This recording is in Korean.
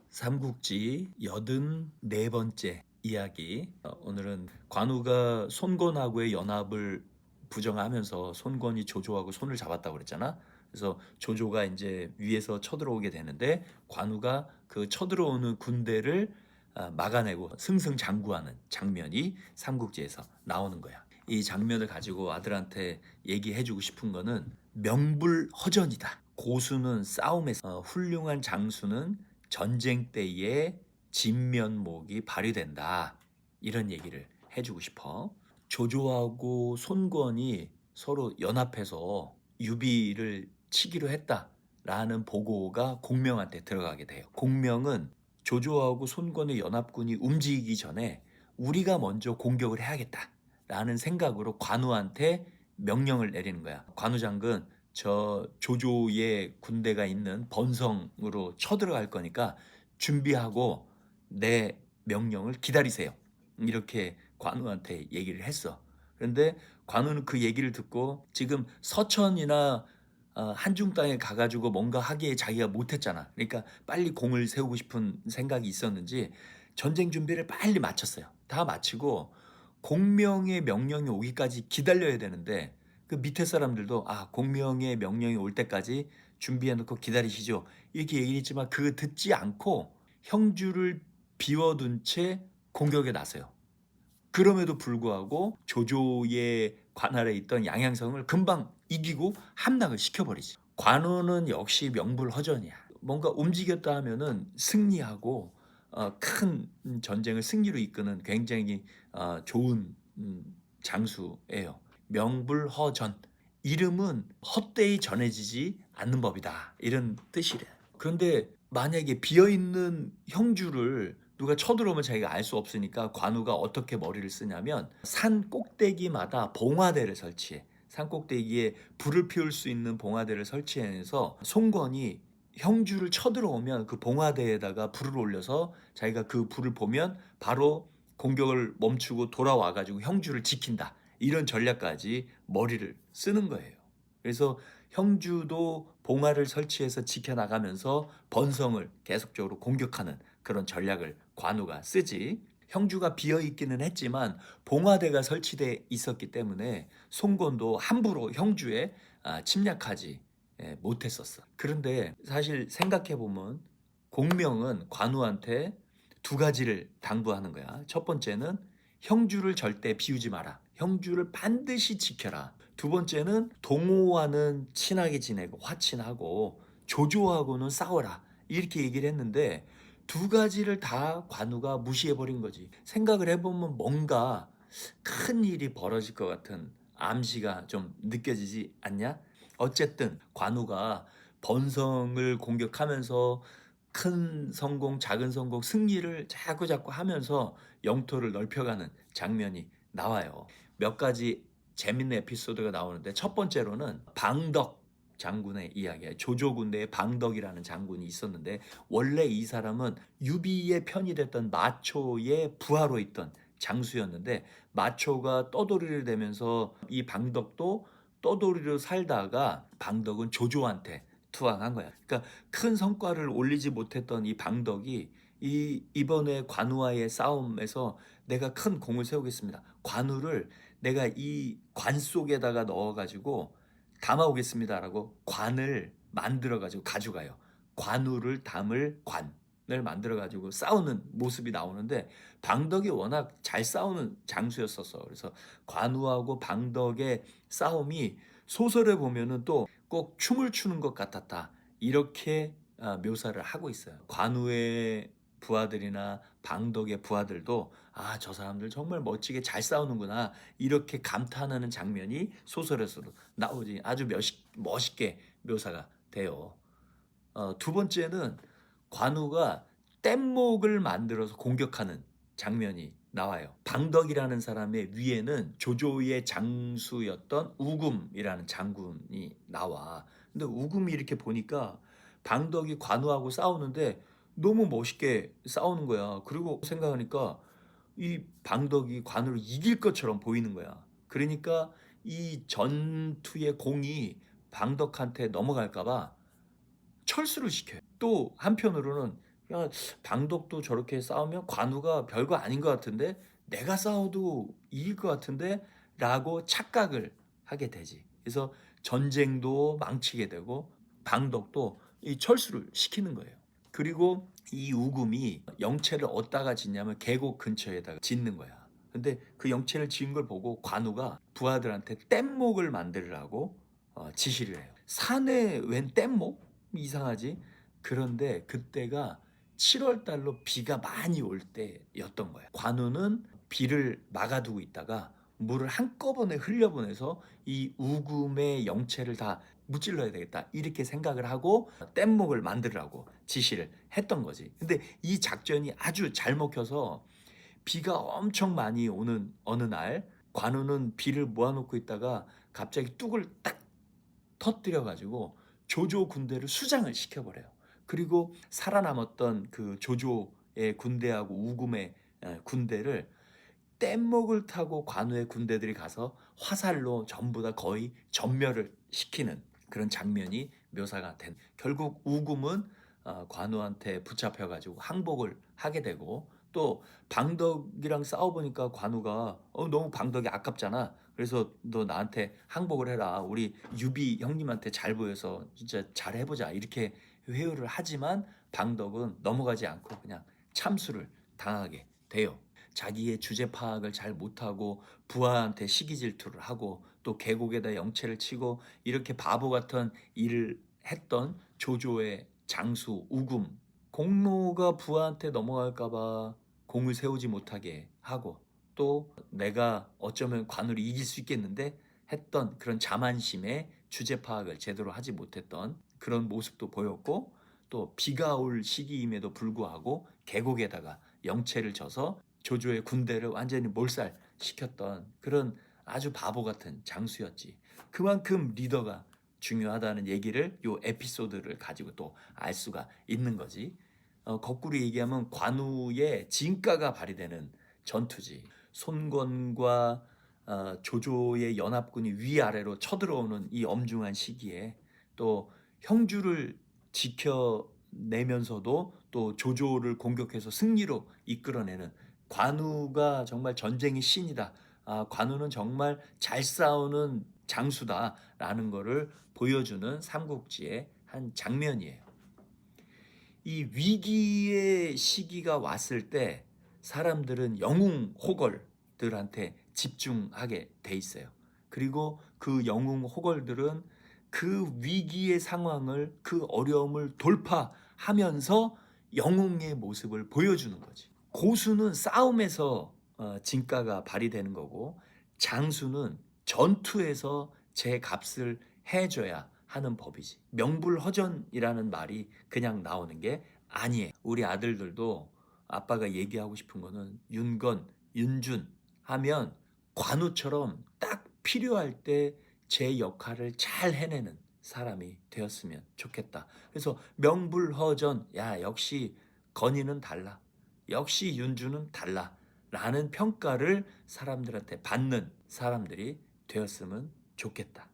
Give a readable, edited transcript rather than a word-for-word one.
삼국지 84번째 이야기. 오늘은 관우가 손권하고의 연합을 부정하면서 손권이 조조하고 손을 잡았다고 그랬잖아. 그래서 조조가 이제 위에서 쳐들어오게 되는데 관우가 그 쳐들어오는 군대를 막아내고 승승장구하는 장면이 삼국지에서 나오는 거야. 이 장면을 가지고 아들한테 얘기해주고 싶은 거는 명불허전이다. 고수는 싸움에서, 훌륭한 장수는 전쟁 때에 진면목이 발휘된다. 이런 얘기를 해주고 싶어. 조조하고 손권이 서로 연합해서 유비를 치기로 했다라는 보고가 공명한테 들어가게 돼요. 공명은 조조하고 손권의 연합군이 움직이기 전에 우리가 먼저 공격을 해야겠다라는 생각으로 관우한테 명령을 내리는 거야. 관우 장군, 저 조조의 군대가 있는 번성으로 쳐들어갈 거니까 준비하고 내 명령을 기다리세요. 이렇게 관우한테 얘기를 했어. 그런데 관우는 그 얘기를 듣고 지금 서천이나 한중 땅에 가가지고 뭔가 하기에 자기가 못했잖아. 그러니까 빨리 공을 세우고 싶은 생각이 있었는지 전쟁 준비를 빨리 마쳤어요. 다 마치고 공명의 명령이 오기까지 기다려야 되는데 그 밑에 사람들도 공명의 명령이 올 때까지 준비해놓고 기다리시죠. 이렇게 얘기했지만 그거 듣지 않고 형주를 비워둔 채 공격에 나서요. 그럼에도 불구하고 조조의 관할에 있던 양양성을 금방 이기고 함락을 시켜버리지. 관우는 역시 명불허전이야. 뭔가 움직였다 하면은 승리하고 큰 전쟁을 승리로 이끄는 굉장히 좋은 장수예요. 명불허전. 이름은 헛되이 전해지지 않는 법이다. 이런 뜻이래. 그런데 만약에 비어있는 형주를 누가 쳐들어오면 자기가 알 수 없으니까 관우가 어떻게 머리를 쓰냐면 산 꼭대기마다 봉화대를 설치해. 산 꼭대기에 불을 피울 수 있는 봉화대를 설치해서 송건이 형주를 쳐들어오면 그 봉화대에다가 불을 올려서 자기가 그 불을 보면 바로 공격을 멈추고 돌아와가지고 형주를 지킨다. 이런 전략까지 머리를 쓰는 거예요. 그래서 형주도 봉화를 설치해서 지켜나가면서 번성을 계속적으로 공격하는 그런 전략을 관우가 쓰지. 형주가 비어있기는 했지만 봉화대가 설치돼 있었기 때문에 송건도 함부로 형주에 침략하지 못했었어. 그런데 사실 생각해보면 공명은 관우한테 두 가지를 당부하는 거야. 첫 번째는 형주를 절대 비우지 마라. 형주를 반드시 지켜라. 두 번째는 동호와는 친하게 지내고 화친하고 조조하고는 싸워라. 이렇게 얘기를 했는데 두 가지를 다 관우가 무시해버린 거지. 생각을 해보면 뭔가 큰 일이 벌어질 것 같은 암시가 좀 느껴지지 않냐? 어쨌든 관우가 번성을 공격하면서 큰 성공, 작은 성공, 승리를 자꾸 하면서 영토를 넓혀가는 장면이 나와요. 몇 가지 재밌는 에피소드가 나오는데 첫 번째로는 방덕 장군의 이야기예요. 조조 군대에 방덕이라는 장군이 있었는데 원래 이 사람은 유비의 편이 됐던 마초의 부하로 있던 장수였는데 마초가 떠돌이를 되면서 이 방덕도 떠돌이로 살다가 방덕은 조조한테 투항한 거야. 그러니까 큰 성과를 올리지 못했던 이 방덕이 이번에 관우와의 싸움에서 내가 큰 공을 세우겠습니다. 관우를 내가 이 관 속에다가 넣어가지고 담아오겠습니다라고 관을 만들어가지고 가져가요. 관우를 담을 관을 만들어가지고 싸우는 모습이 나오는데 방덕이 워낙 잘 싸우는 장수였었어. 그래서 관우하고 방덕의 싸움이 소설에 보면은 또 꼭 춤을 추는 것 같았다. 이렇게 묘사를 하고 있어요. 관우의 부하들이나 방덕의 부하들도 저 사람들 정말 멋지게 잘 싸우는구나 이렇게 감탄하는 장면이 소설에서도 나오지. 아주 멋있게 묘사가 돼요. 두 번째는 관우가 뗏목을 만들어서 공격하는 장면이 나와요. 방덕이라는 사람의 위에는 조조의 장수였던 우금이라는 장군이 나와. 근데 우금이 이렇게 보니까 방덕이 관우하고 싸우는데 너무 멋있게 싸우는 거야. 그리고 생각하니까 이 방덕이 관우를 이길 것처럼 보이는 거야. 그러니까 이 전투의 공이 방덕한테 넘어갈까봐 철수를 시켜요. 또 한편으로는 야, 방독도 저렇게 싸우면 관우가 별거 아닌 것 같은데 내가 싸워도 이길 것 같은데 라고 착각을 하게 되지. 그래서 전쟁도 망치게 되고 방독도 이 철수를 시키는 거예요. 그리고 이 우금이 영체를 어디다가 짓냐면 계곡 근처에다가 짓는 거야. 근데 그 영체를 지은 걸 보고 관우가 부하들한테 뗏목을 만들라고 지시를 해요. 산에 웬 뗏목? 이상하지? 그런데 그때가 7월 달로 비가 많이 올 때였던 거야. 관우는 비를 막아두고 있다가 물을 한꺼번에 흘려보내서 이 우금의 영체를 다 무찔러야 되겠다 이렇게 생각을 하고 뗏목을 만들라고 지시를 했던 거지. 근데 이 작전이 아주 잘 먹혀서 비가 엄청 많이 오는 어느 날 관우는 비를 모아놓고 있다가 갑자기 뚝을 딱 터뜨려 가지고 조조 군대를 수장을 시켜버려요. 그리고 살아남았던 그 조조의 군대하고 우금의 군대를 뗏목을 타고 관우의 군대들이 가서 화살로 전부 다 거의 전멸을 시키는 그런 장면이 묘사가 된. 결국 우금은 관우한테 붙잡혀가지고 항복을 하게 되고 또 방덕이랑 싸워보니까 관우가 너무 방덕이 아깝잖아. 그래서 너 나한테 항복을 해라. 우리 유비 형님한테 잘 보여서 진짜 잘 해보자. 이렇게 회유를 하지만 방덕은 넘어가지 않고 그냥 참수를 당하게 돼요. 자기의 주제 파악을 잘 못하고 부하한테 시기 질투를 하고 또 계곡에다 영체를 치고 이렇게 바보 같은 일을 했던 조조의 장수 우금 공로가 부하한테 넘어갈까봐 공을 세우지 못하게 하고 또 내가 어쩌면 관우를 이길 수 있겠는데 했던 그런 자만심에 주제 파악을 제대로 하지 못했던 그런 모습도 보였고 또 비가 올 시기임에도 불구하고 계곡에다가 영체를 쳐서 조조의 군대를 완전히 몰살시켰던 그런 아주 바보 같은 장수였지. 그만큼 리더가 중요하다는 얘기를 요 에피소드를 가지고 또 알 수가 있는 거지. 거꾸로 얘기하면 관우의 진가가 발휘되는 전투지. 손권과 조조의 연합군이 위아래로 쳐들어오는 이 엄중한 시기에 또 형주를 지켜내면서도 또 조조를 공격해서 승리로 이끌어내는 관우가 정말 전쟁의 신이다. 관우는 정말 잘 싸우는 장수다라는 것을 보여주는 삼국지의 한 장면이에요. 이 위기의 시기가 왔을 때 사람들은 영웅 호걸들한테 집중하게 돼 있어요. 그리고 그 영웅 호걸들은 그 위기의 상황을 그 어려움을 돌파하면서 영웅의 모습을 보여주는 거지. 고수는 싸움에서 진가가 발휘되는 거고 장수는 전투에서 제 값을 해줘야 하는 법이지. 명불허전이라는 말이 그냥 나오는 게 아니에요. 우리 아들들도 아빠가 얘기하고 싶은 거는 윤건, 윤준 하면 관우처럼 딱 필요할 때 제 역할을 잘 해내는 사람이 되었으면 좋겠다. 그래서 명불허전, 야, 역시 건이는 달라. 역시 윤주는 달라. 라는 평가를 사람들한테 받는 사람들이 되었으면 좋겠다.